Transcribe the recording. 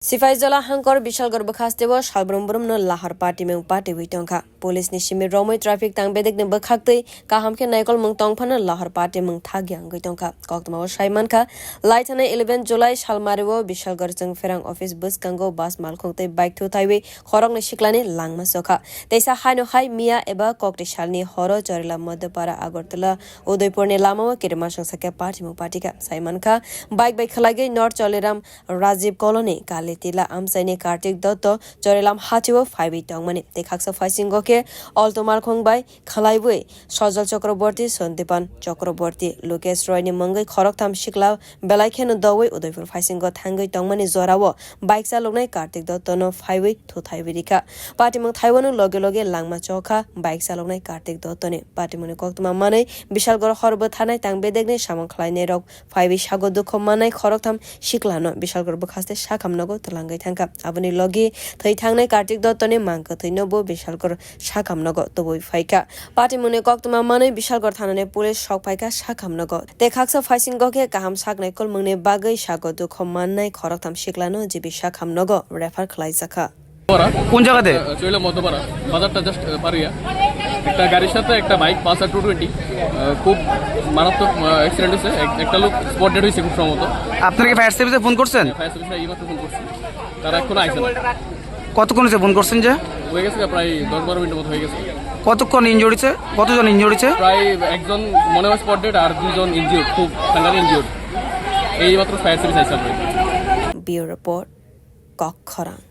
Sifaizala Hankor Bishal Gorbakhastewa Shalbrum no Lahar Pati Mung Pati Witonka. Police Nishimi Romo traffic tang bedik number Kakti, Kahamke Naikol Mung Tongpana Lahar Pati Mung Tagyang Witonka, Koktama Shaimanka, Lightana 11 July Shalmariwo Bishal Gorzang Ferang Office Bus Kango Bas Malkongte Bike to Taiwe, Khorok Shiklani Langma Soka. Tesa Hano Hai Mia Eba Kokti Shalni Horo Jorila Modapara Agortala, Udoipurne Lama Kirimashan Saka Party Mung Patika, Saimanka, Bike by Kalage North Choliram Rajiv Colony, Kali. Tila amsaini Kartik Dotto Jorelam Hatiwo 5 tongmani dekhaksa Faisingoke Altomar Khongbai Khalaibui Sojal Chakraborty Sondipan Chakraborty Lucas Royni Mangai Khorok tham Shikla Belaiken Dawei Udoipur Faisingo Thangai tongmani Zorawo Bike Salonai Kartik Dotto no 5 to Thaibirika Patimung Taiwan loge loge Langma Choka Bike Salonai Kartik Dotto ne Patimuni Koktuma Manai Bishalgor Horbo Thanai Tangbedegne Samang Khlaine Rok 5 Sago dukhu Manai Khorok tham Shikla no Bishalgor Bukhaste Shakamnago Langai Tanka Abani Logi Thai Kartik Dotone Mankha Thinobo Bishalgor Shakamnago Toboi Faika Party Mune Koktuma Mane Bishalgor Thanane Police Shok Faika Shakamnago Dekhaksa Faisingoke Kaham Saknai Kolmungne Bagai Sago dukhu Manai Khorok tham Shiklano Jibi Shakamnago Refer Khlaizaka কোন জায়গাতে চইলা মধ্যপাড়া বাজারটা just পারিয়া একটা গাড়ির সাথে একটা bike Pulsar 220 খুব মারাত্মক অ্যাক্সিডেন্ট হয়েছে একটা লোক স্পট ডেড হয়েছে খুব সম্ভবত আপনারা কি ফায়ার সার্ভিসে ফোন করছেন ফায়ার সার্ভিসে এইমাত্র ফোন করছি তারা এখনো আইছে না কতক্ষণ হয়েছে ফোন করছেন যে হয়ে গেছে প্রায় 10-12 মিনিটের মতো হয়ে গেছে কতক্ষণ ইনজুরি হয়েছে কতজন ইনজুরি হয়েছে প্রায় একজন মনে হয় স্পট ডেড আর দুইজন ইনজিউর্ড খুব সাংঘাতিক ইনজিউর্ড এইমাত্র ফায়ার সার্ভিস আইছে ব্যুরো রিপোর্ট খরক